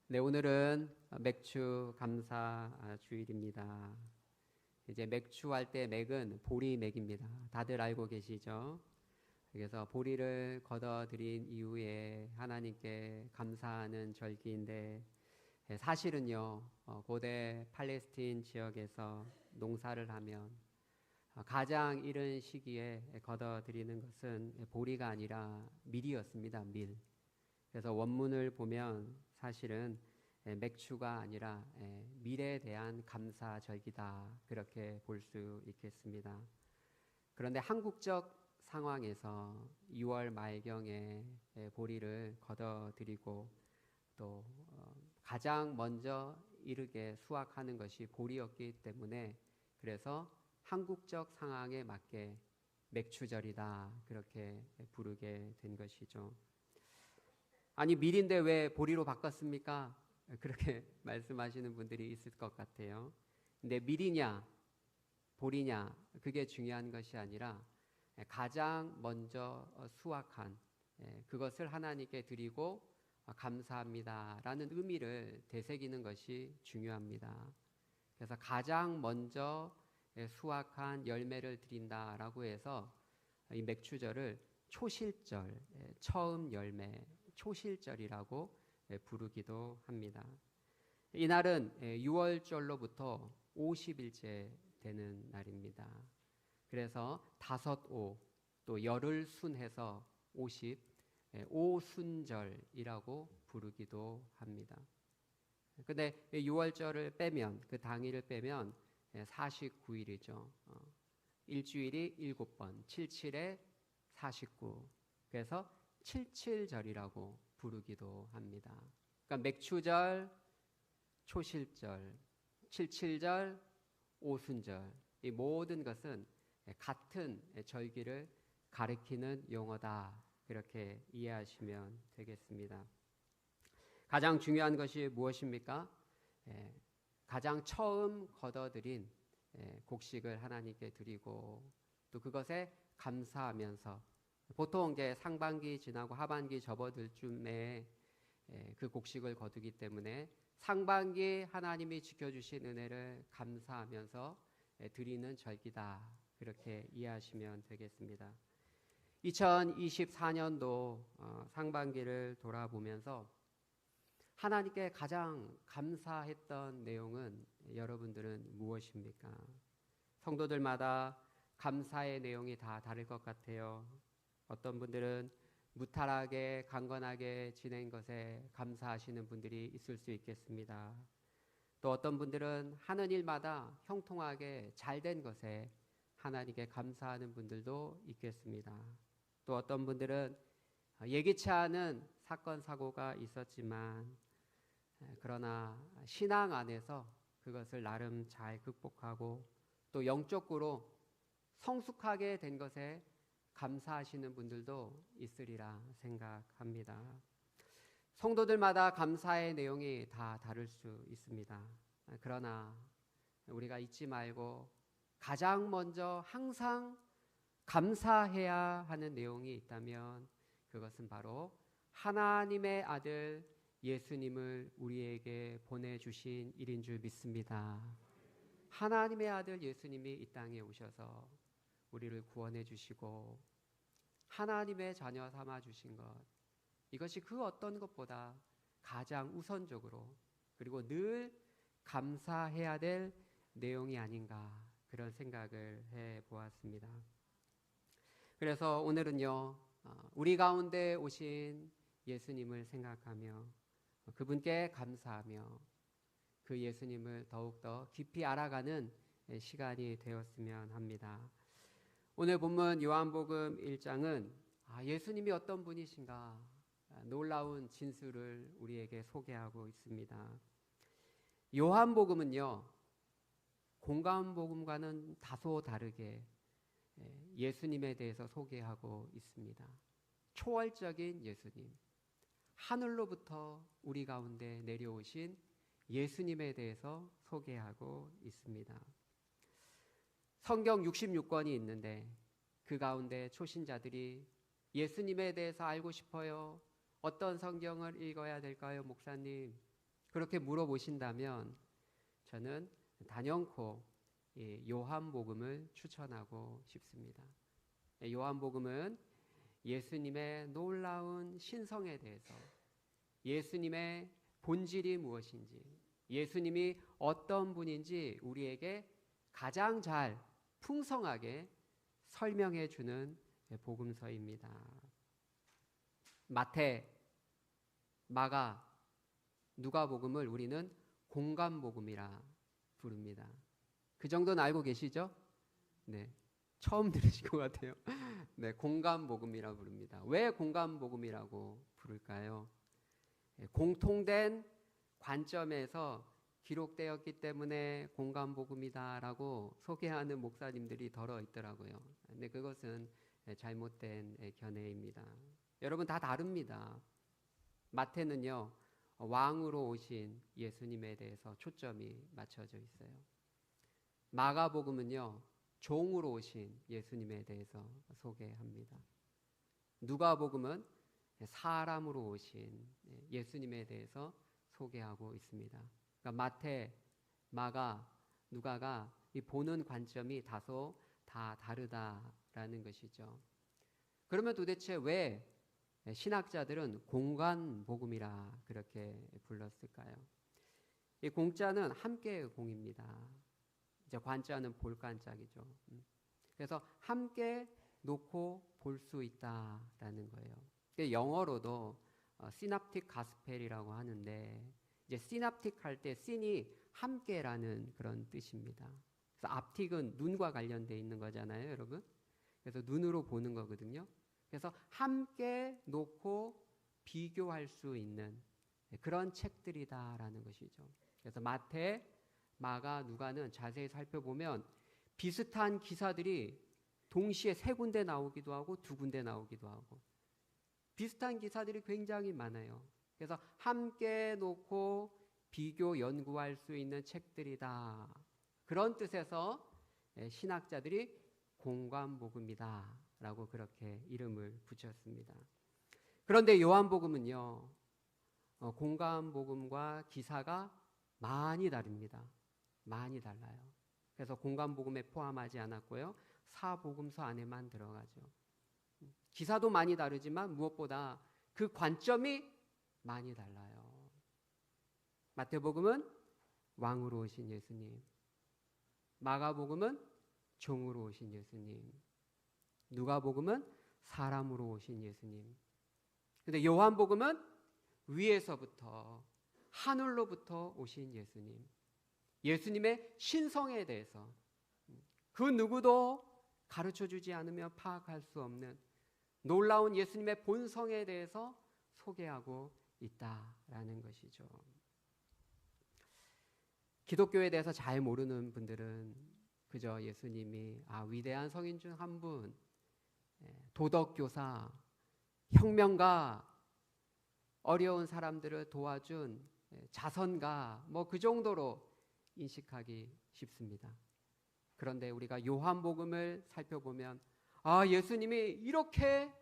네, 오늘은 맥주 감사 주일입니다. 이제 맥주할 때 맥은 보리맥입니다. 다들 알고 계시죠? 그래서 보리를 걷어들인 이후에 하나님께 감사하는 절기인데 사실은요, 고대 팔레스틴 지역에서 농사를 하면 가장 이른 시기에 걷어들이는 것은 보리가 아니라 밀이었습니다. 밀. 그래서 원문을 보면 사실은 맥주가 아니라 밀에 대한 감사절기다, 그렇게 볼 수 있겠습니다. 그런데 한국적 상황에서 6월 말경에 보리를 걷어들이고 또 가장 먼저 이르게 수확하는 것이 보리였기 때문에, 그래서 한국적 상황에 맞게 맥주절이다, 그렇게 부르게 된 것이죠. 아니, 밀인데 왜 보리로 바꿨습니까? 그렇게 말씀하시는 분들이 있을 것 같아요. 근데 밀이냐 보리냐, 그게 중요한 것이 아니라 가장 먼저 수확한 그것을 하나님께 드리고 감사합니다라는 의미를 되새기는 것이 중요합니다. 그래서 가장 먼저 수확한 열매를 드린다라고 해서 이 맥주절을 초실절, 처음 열매, 초실절이라고 부르기도 합니다. 이날은 6월절로부터 50일째 되는 날입니다. 그래서 다섯오, 또 열을 순해서 50, 오순절이라고 부르기도 합니다. 근데 6월절을 빼면, 그 당일을 빼면 49일이죠. 일주일이 7번, 77에 49. 그래서 77절이라고 부르기도 합니다. 그러니까 맥추절, 초실절, 77절, 오순절, 이 모든 것은 같은 절기를 가리키는 용어다, 그렇게 이해하시면 되겠습니다. 가장 중요한 것이 무엇입니까? 가장 처음 걷어들인 곡식을 하나님께 드리고 또 그것에 감사하면서, 보통 이제 상반기 지나고 하반기 접어들 쯤에 그 곡식을 거두기 때문에 상반기 하나님이 지켜주신 은혜를 감사하면서 드리는 절기다, 그렇게 이해하시면 되겠습니다. 2024년도 상반기를 돌아보면서 하나님께 가장 감사했던 내용은 여러분들은 무엇입니까? 성도들마다 감사의 내용이 다 다를 것 같아요. 어떤 분들은 무탈하게 강건하게 지낸 것에 감사하시는 분들이 있을 수 있겠습니다. 또 어떤 분들은 하는 일마다 형통하게 잘된 것에 하나님께 감사하는 분들도 있겠습니다. 또 어떤 분들은 예기치 않은 사건 사고가 있었지만 그러나 신앙 안에서 그것을 나름 잘 극복하고 또 영적으로 성숙하게 된 것에 감사하시는 분들도 있으리라 생각합니다. 성도들마다 감사의 내용이 다 다를 수 있습니다. 그러나 우리가 잊지 말고 가장 먼저 항상 감사해야 하는 내용이 있다면 그것은 바로 하나님의 아들 예수님을 우리에게 보내주신 일인 줄 믿습니다. 하나님의 아들 예수님이 이 땅에 오셔서 우리를 구원해 주시고 하나님의 자녀 삼아 주신 것, 이것이 그 어떤 것보다 가장 우선적으로 그리고 늘 감사해야 될 내용이 아닌가, 그런 생각을 해 보았습니다. 그래서 오늘은요, 우리 가운데 오신 예수님을 생각하며 그분께 감사하며 그 예수님을 더욱더 깊이 알아가는 시간이 되었으면 합니다. 오늘 본문 요한복음 1장은 예수님이 어떤 분이신가 놀라운 진술을 우리에게 소개하고 있습니다. 요한복음은요, 공관복음과는 다소 다르게 예수님에 대해서 소개하고 있습니다. 초월적인 예수님, 하늘로부터 우리 가운데 내려오신 예수님에 대해서 소개하고 있습니다. 성경 66권이 있는데 그 가운데 초신자들이 예수님에 대해서 알고 싶어요. 어떤 성경을 읽어야 될까요, 목사님? 그렇게 물어보신다면 저는 단연코 요한복음을 추천하고 싶습니다. 요한복음은 예수님의 놀라운 신성에 대해서, 예수님의 본질이 무엇인지, 예수님이 어떤 분인지 우리에게 가장 잘 풍성하게 설명해 주는 복음서입니다. 마태, 마가, 누가복음을 우리는 공감복음이라 부릅니다. 그 정도는 알고 계시죠? 네, 처음 들으신 것 같아요. 네, 공감복음이라 부릅니다. 왜 공감복음이라고 부를까요? 공통된 관점에서 기록되었기 때문에 공감복음이다라고 소개하는 목사님들이 더러 있더라고요. 근데 그것은 잘못된 견해입니다. 여러분, 다 다릅니다. 마태는요, 왕으로 오신 예수님에 대해서 초점이 맞춰져 있어요. 마가복음은요, 종으로 오신 예수님에 대해서 소개합니다. 누가복음은 사람으로 오신 예수님에 대해서 소개하고 있습니다. 그러니까 마태, 마가, 누가가 이 보는 관점이 다소 다 다르다라는 것이죠. 그러면 도대체 왜 신학자들은 공관복음이라 그렇게 불렀을까요? 이 공자는 함께 공입니다. 이제 관자는 볼관짝이죠. 그래서 함께 놓고 볼 수 있다라는 거예요. 영어로도 시납틱 가스펠이라고 하는데, 이제 시납틱 할 때 씬이 함께라는 그런 뜻입니다. 그래서 앞틱은 눈과 관련되어 있는 거잖아요, 여러분. 그래서 눈으로 보는 거거든요. 그래서 함께 놓고 비교할 수 있는 그런 책들이다라는 것이죠. 그래서 마태, 마가, 누가는 자세히 살펴보면 비슷한 기사들이 동시에 3군데 나오기도 하고 2군데 나오기도 하고 비슷한 기사들이 굉장히 많아요. 그래서 함께 놓고 비교 연구할 수 있는 책들이다. 그런 뜻에서 신학자들이 공관복음이다 라고 그렇게 이름을 붙였습니다. 그런데 요한복음은요, 공관복음과 기사가 많이 다릅니다. 많이 달라요. 그래서 공관복음에 포함하지 않았고요, 사복음서 안에만 들어가죠. 기사도 많이 다르지만 무엇보다 그 관점이 많이 달라요. 마태복음은 왕으로 오신 예수님, 마가복음은 종으로 오신 예수님, 누가복음은 사람으로 오신 예수님. 근데 요한복음은 위에서부터, 하늘로부터 오신 예수님, 예수님의 신성에 대해서 그 누구도 가르쳐주지 않으면 파악할 수 없는 놀라운 예수님의 본성에 대해서 소개하고 있다라는 것이죠. 기독교에 대해서 잘 모르는 분들은 그저 예수님이 위대한 성인 중 한 분, 도덕교사, 혁명가, 어려운 사람들을 도와준 자선가, 뭐 그 정도로 인식하기 쉽습니다. 그런데 우리가 요한복음을 살펴보면 예수님이 이렇게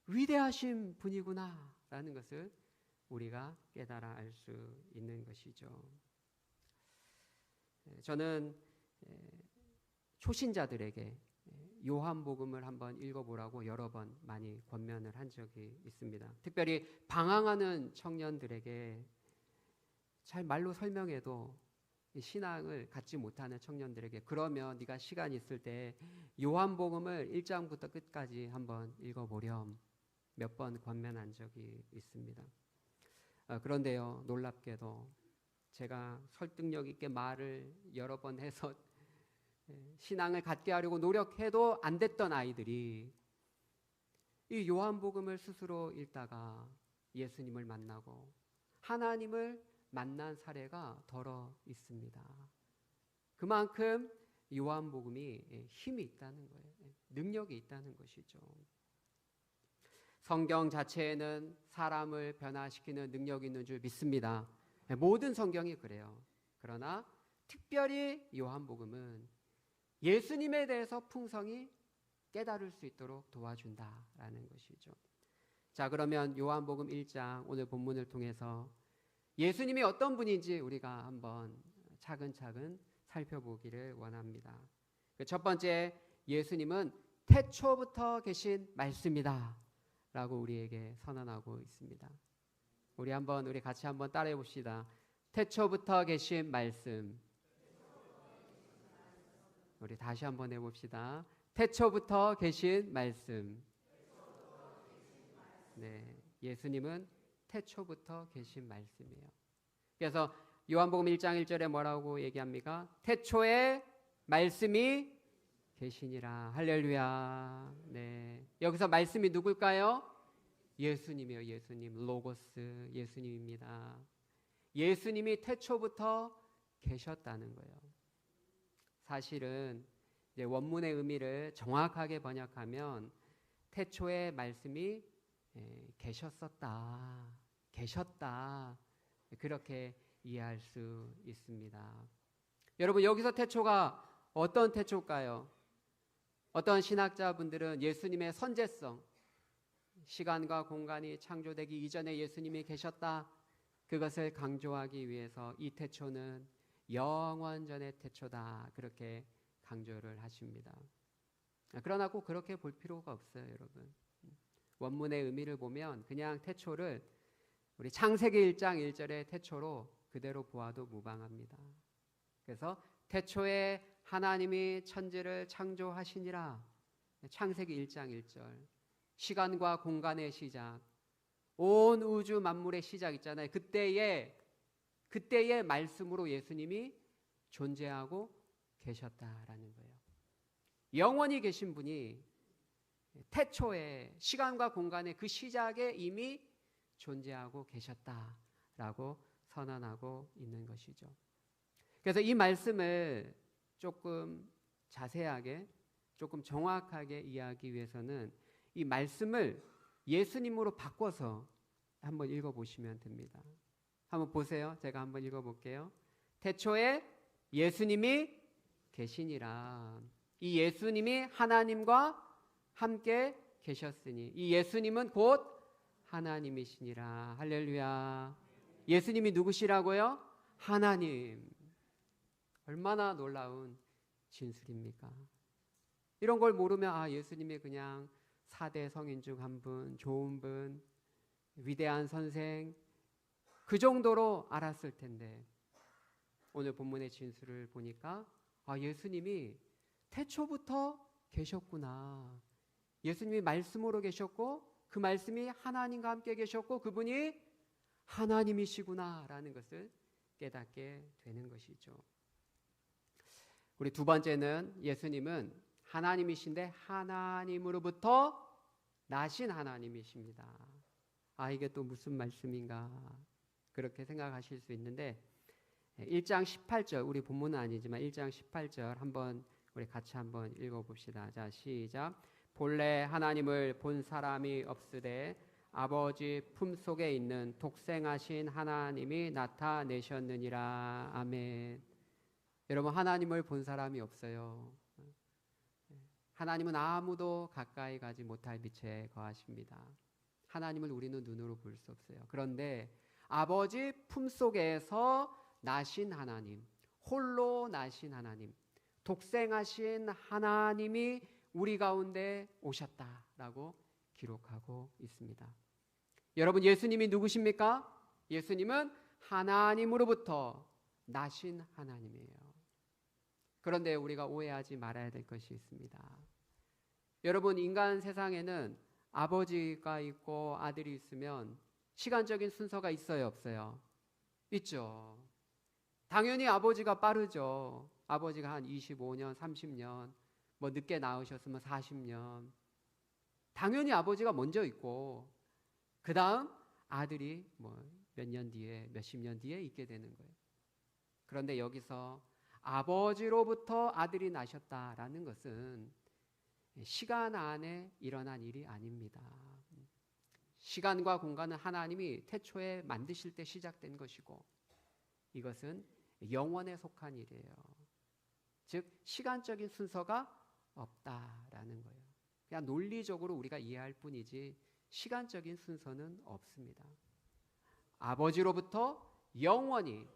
위대하신 분이구나 라는 것을 우리가 깨달아 알 수 있는 것이죠. 저는 초신자들에게 요한복음을 한번 읽어보라고 여러 번 많이 권면을 한 적이 있습니다. 특별히 방황하는 청년들에게 잘 말로 설명해도 신앙을 갖지 못하는 청년들에게, 그러면 네가 시간 있을 때 요한복음을 1장부터 끝까지 한번 읽어보렴 몇 번 권면한 적이 있습니다. 그런데요, 놀랍게도 제가 설득력 있게 말을 여러 번 해서 신앙을 갖게 하려고 노력해도 안 됐던 아이들이 이 요한복음을 스스로 읽다가 예수님을 만나고 하나님을 만난 사례가 더러 있습니다. 그만큼 요한복음이 힘이 있다는 거예요. 능력이 있다는 것이죠. 성경 자체에는 사람을 변화시키는 능력이 있는 줄 믿습니다. 모든 성경이 그래요. 그러나 특별히 요한복음은 예수님에 대해서 풍성히 깨달을 수 있도록 도와준다라는 것이죠. 자, 그러면 요한복음 1장 오늘 본문을 통해서 예수님이 어떤 분인지 우리가 한번 차근차근 살펴보기를 원합니다. 첫 번째, 예수님은 태초부터 계신 말씀이다 라고 우리에게 선언하고 있습니다. 우리 같이 한번 따라해 봅시다. 태초부터 계신 말씀. 우리 다시 한번 해봅시다. 태초부터 계신 말씀. 네, 예수님은 태초부터 계신 말씀이에요. 그래서 요한복음 1장 1절에 뭐라고 얘기합니까? 태초에 말씀이 계시니라. 할렐루야. 네, 여기서 말씀이 누굴까요? 예수님이요. 예수님, 로고스 예수님입니다. 예수님이 태초부터 계셨다는 거예요. 사실은 이제 원문의 의미를 정확하게 번역하면 태초에 말씀이 계셨었다, 계셨다, 그렇게 이해할 수 있습니다. 여러분, 여기서 태초가 어떤 태초일까요? 어떤 신학자분들은 예수님의 선제성, 시간과 공간이 창조되기 이전에 예수님이 계셨다, 그것을 강조하기 위해서 이 태초는 영원전의 태초다, 그렇게 강조를 하십니다. 그러나 꼭 그렇게 볼 필요가 없어요, 여러분. 원문의 의미를 보면 그냥 태초를 우리 창세기 1장 1절의 태초로 그대로 보아도 무방합니다. 그래서 태초에 하나님이 천지를 창조하시니라. 창세기 1장 1절. 시간과 공간의 시작, 온 우주 만물의 시작 있잖아요. 그때의 말씀으로 예수님이 존재하고 계셨다라는 거예요. 영원히 계신 분이 태초에 시간과 공간의 그 시작에 이미 존재하고 계셨다라고 선언하고 있는 것이죠. 그래서 이 말씀을 조금 자세하게, 조금 정확하게 이해하기 위해서는 이 말씀을 예수님으로 바꿔서 한번 읽어보시면 됩니다. 한번 보세요. 제가 한번 읽어볼게요. 태초에 예수님이 계시니라. 이 예수님이 하나님과 함께 계셨으니 이 예수님은 곧 하나님이시니라. 할렐루야. 예수님이 누구시라고요? 하나님. 얼마나 놀라운 진술입니까? 이런 걸 모르면 예수님이 그냥 4대 성인 중 한 분, 좋은 분, 위대한 선생, 그 정도로 알았을 텐데 오늘 본문의 진술을 보니까 예수님이 태초부터 계셨구나. 예수님이 말씀으로 계셨고 그 말씀이 하나님과 함께 계셨고 그분이 하나님이시구나라는 것을 깨닫게 되는 것이죠. 우리 두 번째는 예수님은 하나님이신데 하나님으로부터 나신 하나님이십니다. 이게 또 무슨 말씀인가 그렇게 생각하실 수 있는데 1장 18절, 우리 본문은 아니지만 1장 18절 한번 우리 같이 한번 읽어봅시다. 자, 시작. 본래 하나님을 본 사람이 없으되 아버지 품속에 있는 독생하신 하나님이 나타내셨느니라. 아멘. 여러분, 하나님을 본 사람이 없어요. 하나님은 아무도 가까이 가지 못할 빛에 거하십니다. 하나님을 우리는 눈으로 볼 수 없어요. 그런데 아버지 품속에서 나신 하나님, 홀로 나신 하나님, 독생하신 하나님이 우리 가운데 오셨다라고 기록하고 있습니다. 여러분, 예수님이 누구십니까? 예수님은 하나님으로부터 나신 하나님이에요. 그런데 우리가 오해하지 말아야 될 것이 있습니다. 여러분, 인간 세상에는 아버지가 있고 아들이 있으면 시간적인 순서가 있어요, 없어요? 있죠. 당연히 아버지가 빠르죠. 아버지가 한 25년, 30년, 늦게 낳으셨으면 40년. 당연히 아버지가 먼저 있고 그 다음 아들이 몇 년 뒤에, 몇십 년 뒤에 있게 되는 거예요. 그런데 여기서 아버지로부터 아들이 나셨다라는 것은 시간 안에 일어난 일이 아닙니다. 시간과 공간은 하나님이 태초에 만드실 때 시작된 것이고 이것은 영원에 속한 일이에요. 즉 시간적인 순서가 없다라는 거예요. 그냥 논리적으로 우리가 이해할 뿐이지 시간적인 순서는 없습니다. 아버지로부터 영원히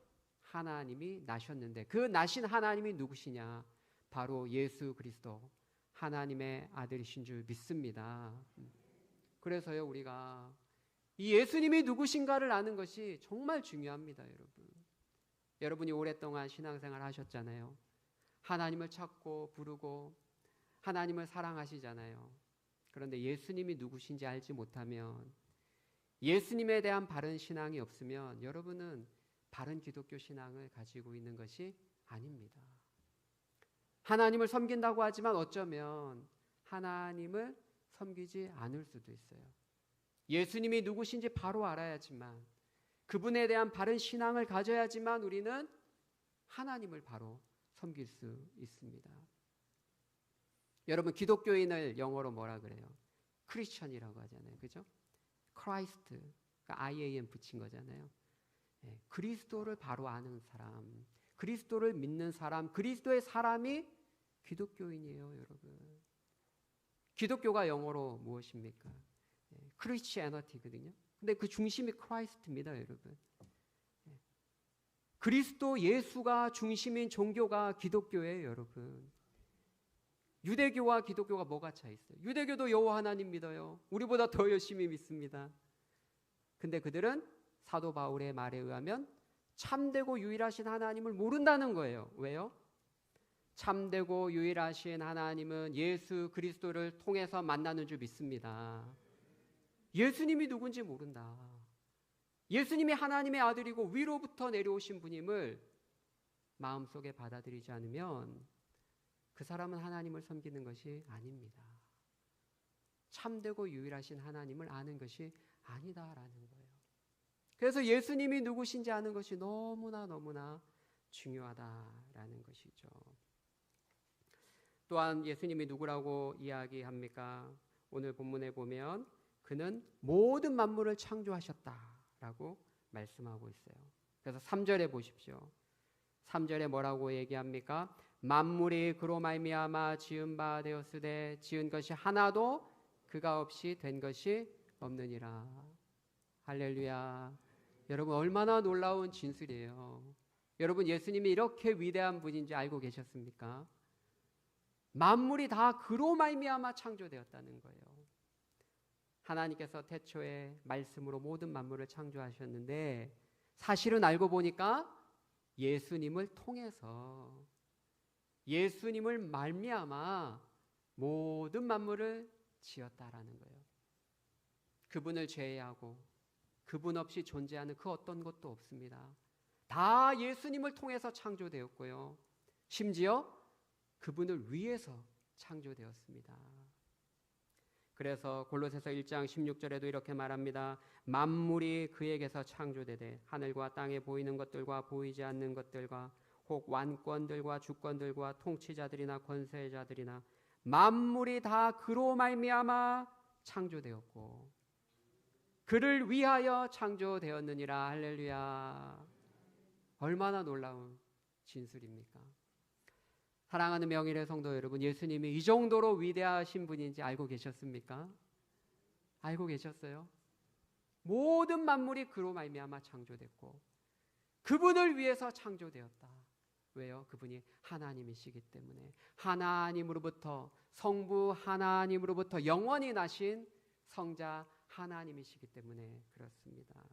하나님이 나셨는데 그 나신 하나님이 누구시냐? 바로 예수 그리스도 하나님의 아들이신 줄 믿습니다. 그래서요 우리가 이 예수님이 누구신가를 아는 것이 정말 중요합니다. 여러분이 오랫동안 신앙생활 하셨잖아요. 하나님을 찾고 부르고 하나님을 사랑하시잖아요. 그런데 예수님이 누구신지 알지 못하면, 예수님에 대한 바른 신앙이 없으면 여러분은 바른 기독교 신앙을 가지고 있는 것이 아닙니다. 하나님을 섬긴다고 하지만 어쩌면 하나님을 섬기지 않을 수도 있어요. 예수님이 누구신지 바로 알아야지만, 그분에 대한 바른 신앙을 가져야지만 우리는 하나님을 바로 섬길 수 있습니다. 여러분, 기독교인을 영어로 뭐라 그래요? 크리스천이라고 하잖아요. 그죠? 크라이스트, 그러니까 IAM 붙인 거잖아요. 네, 그리스도를 바로 아는 사람, 그리스도를 믿는 사람, 그리스도의 사람이 기독교인이에요, 여러분. 기독교가 영어로 무엇입니까? 크리스티애니티거든요. 근데 그 중심이 크라이스트입니다, 여러분. 그리스도 예수가 중심인 종교가 기독교예요, 여러분. 유대교와 기독교가 뭐가 차 있어요? 유대교도 여호와 하나님 믿어요. 우리보다 더 열심히 믿습니다. 근데 그들은 사도 바울의 말에 의하면 참되고 유일하신 하나님을 모른다는 거예요. 왜요? 참되고 유일하신 하나님은 예수 그리스도를 통해서 만나는 줄 믿습니다. 예수님이 누군지 모른다. 예수님이 하나님의 아들이고 위로부터 내려오신 분임을 마음속에 받아들이지 않으면 그 사람은 하나님을 섬기는 것이 아닙니다. 참되고 유일하신 하나님을 아는 것이 아니다라는 거예요. 그래서 예수님이 누구신지 아는 것이 너무나 중요하다라는 것이죠. 또한 예수님이 누구라고 이야기합니까? 오늘 본문에 보면 그는 모든 만물을 창조하셨다라고 말씀하고 있어요. 그래서 3절에 보십시오. 3절에 뭐라고 얘기합니까? 만물이 그로 말미암아 지은 바 되었으되 지은 것이 하나도 그가 없이 된 것이 없느니라. 할렐루야. 여러분, 얼마나 놀라운 진술이에요. 여러분, 예수님이 이렇게 위대한 분인지 알고 계셨습니까? 만물이 다 그로 말미암아 창조되었다는 거예요. 하나님께서 태초에 말씀으로 모든 만물을 창조하셨는데 사실은 알고 보니까 예수님을 통해서, 예수님을 말미암아 모든 만물을 지었다라는 거예요. 그분을 제외하고 그분 없이 존재하는 그 어떤 것도 없습니다. 다 예수님을 통해서 창조되었고요. 심지어 그분을 위해서 창조되었습니다. 그래서 골로새서 1장 16절에도 이렇게 말합니다. 만물이 그에게서 창조되되 하늘과 땅에 보이는 것들과 보이지 않는 것들과 혹 왕권들과 주권들과 통치자들이나 권세자들이나 만물이 다 그로 말미암아 창조되었고 그를 위하여 창조되었느니라. 할렐루야. 얼마나 놀라운 진술입니까? 사랑하는 명일의 성도 여러분, 예수님이 이 정도로 위대하신 분인지 알고 계셨습니까? 알고 계셨어요? 모든 만물이 그로 말미암아 창조됐고 그분을 위해서 창조되었다. 왜요? 그분이 하나님이시기 때문에, 하나님으로부터, 성부 하나님으로부터 영원히 나신 성자 하나님이시기 때문에 그렇습니다.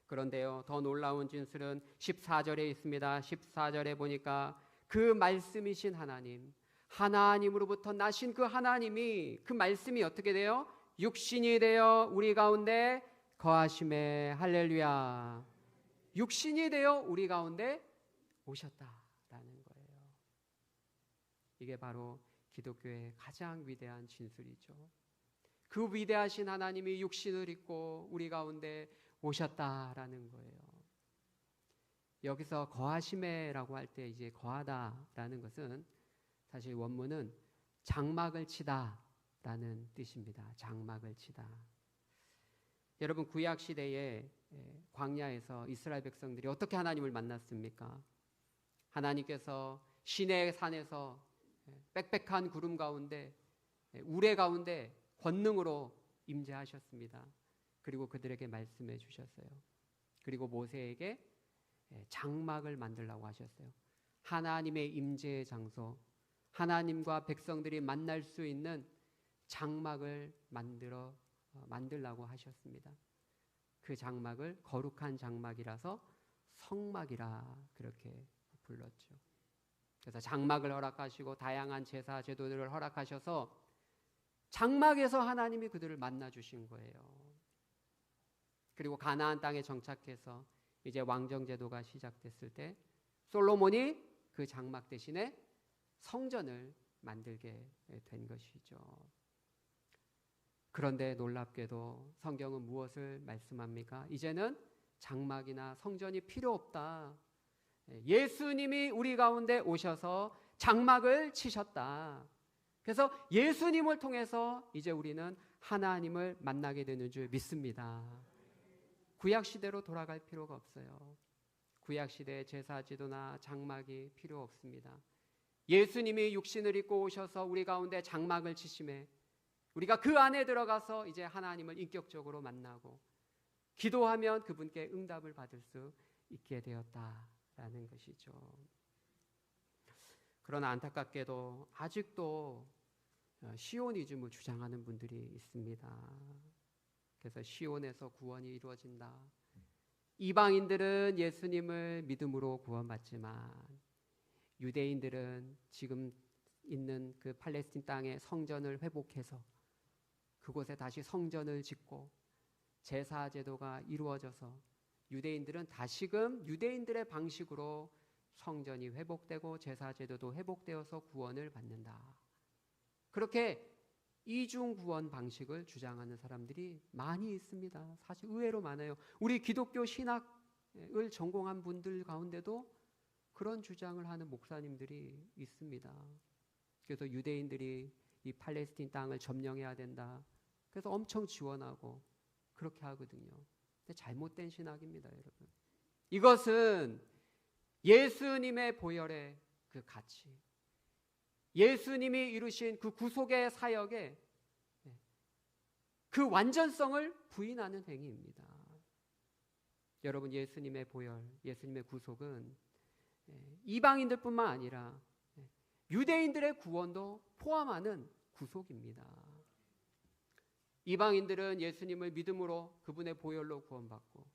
그런데요, 더 놀라운 진술은 14절에 있습니다. 14절에 보니까 그 말씀이신 하나님, 하나님으로부터 나신 그 하나님이, 그 말씀이 어떻게 돼요? 육신이 되어 우리 가운데 거하심에, 할렐루야, 육신이 되어 우리 가운데 오셨다라는 거예요. 이게 바로 기독교의 가장 위대한 진술이죠. 그 위대하신 하나님이 육신을 입고 우리 가운데 오셨다라는 거예요. 여기서 거하심에라고 할 때 이제 거하다라는 것은 사실 원문은 장막을 치다라는 뜻입니다. 장막을 치다. 여러분, 구약 시대에 광야에서 이스라엘 백성들이 어떻게 하나님을 만났습니까? 하나님께서 시내 산에서 빽빽한 구름 가운데, 우레 가운데 권능으로 임재하셨습니다. 그리고 그들에게 말씀해 주셨어요. 그리고 모세에게 장막을 만들라고 하셨어요. 하나님의 임재의 장소, 하나님과 백성들이 만날 수 있는 장막을 만들라고 하셨습니다. 그 장막을 거룩한 장막이라서 성막이라 그렇게 불렀죠. 그래서 장막을 허락하시고 다양한 제사 제도들을 허락하셔서 장막에서 하나님이 그들을 만나 주신 거예요. 그리고 가나안 땅에 정착해서 이제 왕정 제도가 시작됐을 때 솔로몬이 그 장막 대신에 성전을 만들게 된 것이죠. 그런데 놀랍게도 성경은 무엇을 말씀합니까? 이제는 장막이나 성전이 필요 없다. 예수님이 우리 가운데 오셔서 장막을 치셨다. 그래서 예수님을 통해서 이제 우리는 하나님을 만나게 되는 줄 믿습니다. 구약 시대로 돌아갈 필요가 없어요. 구약 시대의 제사 지도나 장막이 필요 없습니다. 예수님이 육신을 입고 오셔서 우리 가운데 장막을 치심에 우리가 그 안에 들어가서 이제 하나님을 인격적으로 만나고 기도하면 그분께 응답을 받을 수 있게 되었다라는 것이죠. 그러나 안타깝게도 아직도 시오니즘을 주장하는 분들이 있습니다. 그래서 시온에서 구원이 이루어진다. 이방인들은 예수님을 믿음으로 구원받지만 유대인들은 지금 있는 그 팔레스틴 땅의 성전을 회복해서 그곳에 다시 성전을 짓고 제사 제도가 이루어져서 유대인들은 다시금 유대인들의 방식으로 성전이 회복되고 제사 제도도 회복되어서 구원을 받는다. 그렇게 이중 구원 방식을 주장하는 사람들이 많이 있습니다. 사실 의외로 많아요. 우리 기독교 신학을 전공한 분들 가운데도 그런 주장을 하는 목사님들이 있습니다. 그래서 유대인들이 이 팔레스틴 땅을 점령해야 된다. 그래서 엄청 지원하고 그렇게 하거든요. 근데 잘못된 신학입니다, 여러분. 이것은 예수님의 보혈의 그 가치, 예수님이 이루신 그 구속의 사역에 그 완전성을 부인하는 행위입니다. 여러분, 예수님의 보혈, 예수님의 구속은 이방인들뿐만 아니라 유대인들의 구원도 포함하는 구속입니다. 이방인들은 예수님을 믿음으로 그분의 보혈로 구원받고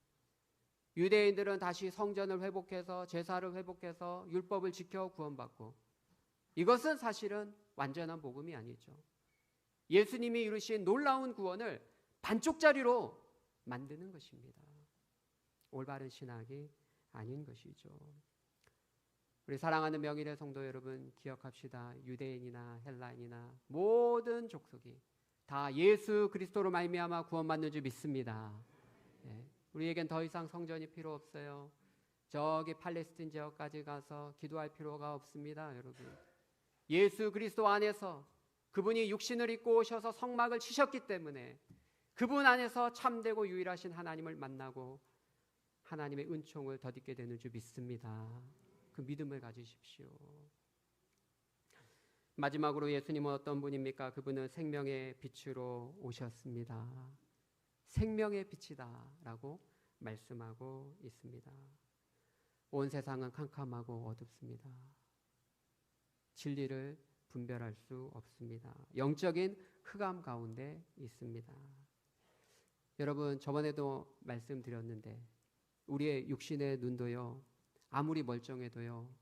유대인들은 다시 성전을 회복해서 제사를 회복해서 율법을 지켜 구원받고 이것은 사실은 완전한 복음이 아니죠. 예수님이 이루신 놀라운 구원을 반쪽짜리로 만드는 것입니다. 올바른 신학이 아닌 것이죠. 우리 사랑하는 명인의 성도 여러분, 기억합시다. 유대인이나 헬라인이나 모든 족속이 다 예수 그리스도로 말미암아 구원받는 줄 믿습니다. 우리에겐 더 이상 성전이 필요 없어요. 저기 팔레스틴 지역까지 가서 기도할 필요가 없습니다, 여러분. 예수 그리스도 안에서 그분이 육신을 입고 오셔서 성막을 치셨기 때문에 그분 안에서 참되고 유일하신 하나님을 만나고 하나님의 은총을 덧입게 되는 줄 믿습니다. 그 믿음을 가지십시오. 마지막으로 예수님은 어떤 분입니까? 그분은 생명의 빛으로 오셨습니다. 생명의 빛이다 라고 말씀하고 있습니다. 온 세상은 캄캄하고 어둡습니다. 진리를 분별할 수 없습니다. 영적인 흑암 가운데 있습니다. 여러분, 저번에도 말씀드렸는데 우리의 육신의 눈도요, 아무리 멀쩡해도요,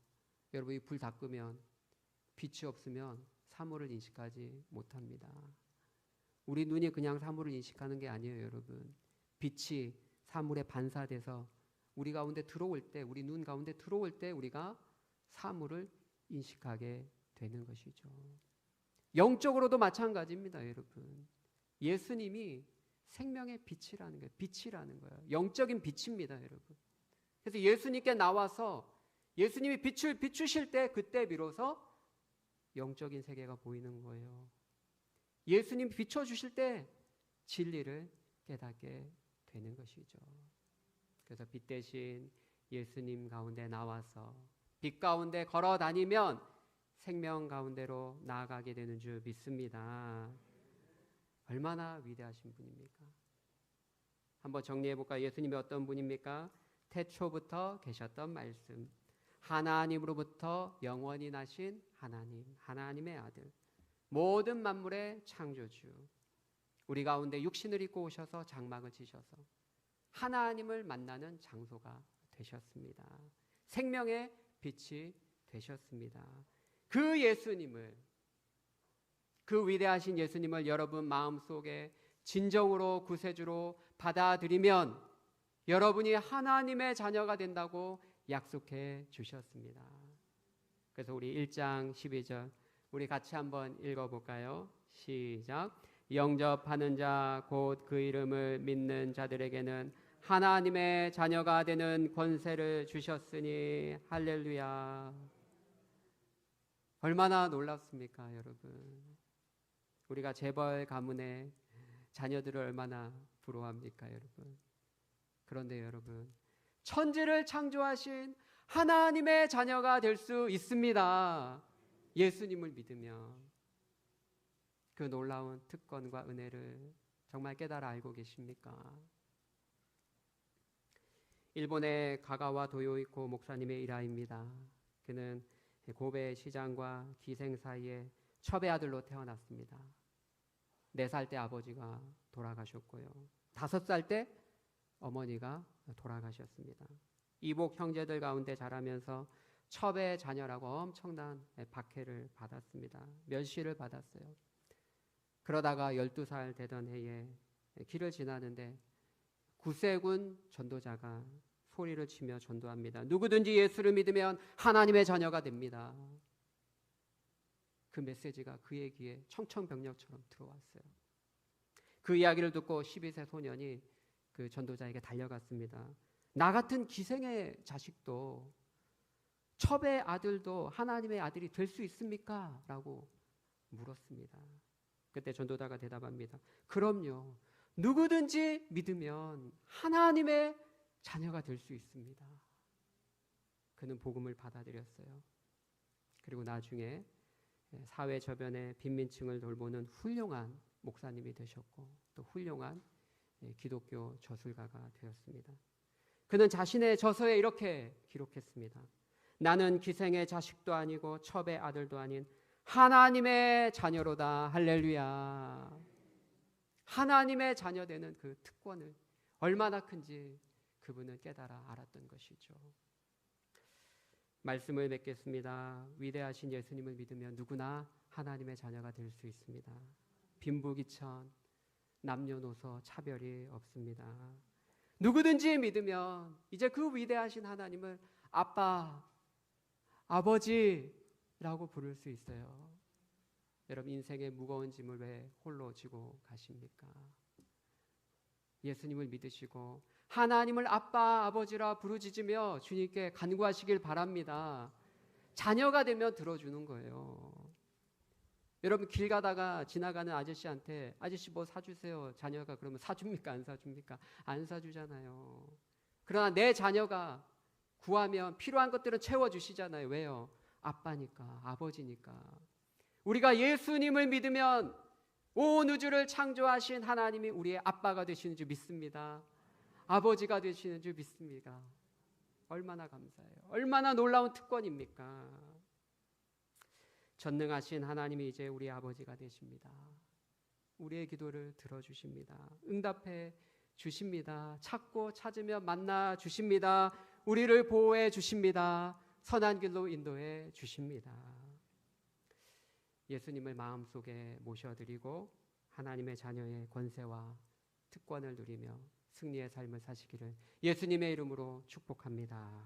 여러분이 불 다 끄면 빛이 없으면 사물을 인식하지 못합니다. 우리 눈이 그냥 사물을 인식하는 게 아니에요, 여러분. 빛이 사물에 반사돼서 우리 가운데 들어올 때, 우리 눈 가운데 들어올 때 우리가 사물을 인식하게 되는 것이죠. 영적으로도 마찬가지입니다, 여러분. 예수님이 생명의 빛이라는 거예요. 빛이라는 거예요. 영적인 빛입니다, 여러분. 그래서 예수님께 나와서 예수님이 빛을 비추실 때 그때 비로소 영적인 세계가 보이는 거예요. 예수님 비춰주실 때 진리를 깨닫게 되는 것이죠. 그래서 빛 대신 예수님 가운데 나와서 빛 가운데 걸어 다니면 생명 가운데로 나아가게 되는 줄 믿습니다. 얼마나 위대하신 분입니까? 한번 정리해 볼까요? 예수님이 어떤 분입니까? 태초부터 계셨던 말씀, 하나님으로부터 영원히 나신 하나님, 하나님의 아들, 모든 만물의 창조주, 우리 가운데 육신을 입고 오셔서 장막을 지셔서 하나님을 만나는 장소가 되셨습니다. 생명의 빛이 되셨습니다. 그 예수님을, 그 위대하신 예수님을 여러분 마음속에 진정으로 구세주로 받아들이면 여러분이 하나님의 자녀가 된다고 약속해 주셨습니다. 그래서 우리 1장 12절 우리 같이 한번 읽어볼까요? 시작. 영접하는 자 곧 그 이름을 믿는 자들에게는 하나님의 자녀가 되는 권세를 주셨으니 할렐루야. 얼마나 놀랍습니까, 여러분? 우리가 재벌 가문의 자녀들을 얼마나 부러워합니까, 여러분? 그런데 여러분, 천지를 창조하신 하나님의 자녀가 될 수 있습니다. 예수님을 믿으면. 그 놀라운 특권과 은혜를 정말 깨달아 알고 계십니까? 일본의 가가와 도요이코 목사님의 일화입니다. 그는 고베 시장과 기생 사이에 첩의 아들로 태어났습니다. 4살 때 아버지가 돌아가셨고요. 5살 때 어머니가 돌아가셨습니다. 이복 형제들 가운데 자라면서 첩의 자녀라고 엄청난 박해를 받았습니다. 멸시를 받았어요. 그러다가 12살 되던 해에 길을 지나는데 구세군 전도자가 소리를 치며 전도합니다. 누구든지 예수를 믿으면 하나님의 자녀가 됩니다. 그 메시지가 그의 귀에 청천벽력처럼 들어왔어요. 그 이야기를 듣고 12세 소년이 그 전도자에게 달려갔습니다. 나 같은 기생의 자식도, 첩의 아들도 하나님의 아들이 될 수 있습니까? 라고 물었습니다. 그때 전도자가 대답합니다. 그럼요. 누구든지 믿으면 하나님의 자녀가 될 수 있습니다. 그는 복음을 받아들였어요. 그리고 나중에 사회 저변의 빈민층을 돌보는 훌륭한 목사님이 되셨고 또 훌륭한 기독교 저술가가 되었습니다. 그는 자신의 저서에 이렇게 기록했습니다. 나는 기생의 자식도 아니고 첩의 아들도 아닌 하나님의 자녀로다. 할렐루야. 하나님의 자녀 되는 그 특권을 얼마나 큰지 그분은 깨달아 알았던 것이죠. 말씀을 맺겠습니다. 위대하신 예수님을 믿으면 누구나 하나님의 자녀가 될 수 있습니다. 빈부귀천, 남녀노소 차별이 없습니다. 누구든지 믿으면 이제 그 위대하신 하나님을 아빠, 아버지라고 부를 수 있어요. 여러분 인생의 무거운 짐을 왜 홀로 지고 가십니까? 예수님을 믿으시고 하나님을 아빠, 아버지라 부르짖으며 주님께 간구하시길 바랍니다. 자녀가 되면 들어주는 거예요. 여러분 길 가다가 지나가는 아저씨한테 아저씨 뭐 사주세요. 자녀가 그러면 사줍니까? 안 사줍니까? 안 사주잖아요. 그러나 내 자녀가 구하면 필요한 것들은 채워주시잖아요. 왜요? 아빠니까, 아버지니까. 우리가 예수님을 믿으면 온 우주를 창조하신 하나님이 우리의 아빠가 되시는 줄 믿습니다. 아버지가 되시는 줄 믿습니다. 얼마나 감사해요. 얼마나 놀라운 특권입니까? 전능하신 하나님이 이제 우리 아버지가 되십니다. 우리의 기도를 들어주십니다. 응답해 주십니다. 찾고 찾으면 만나 주십니다. 우리를 보호해 주십니다. 선한 길로 인도해 주십니다. 예수님을 마음속에 모셔드리고 하나님의 자녀의 권세와 특권을 누리며 승리의 삶을 사시기를 예수님의 이름으로 축복합니다.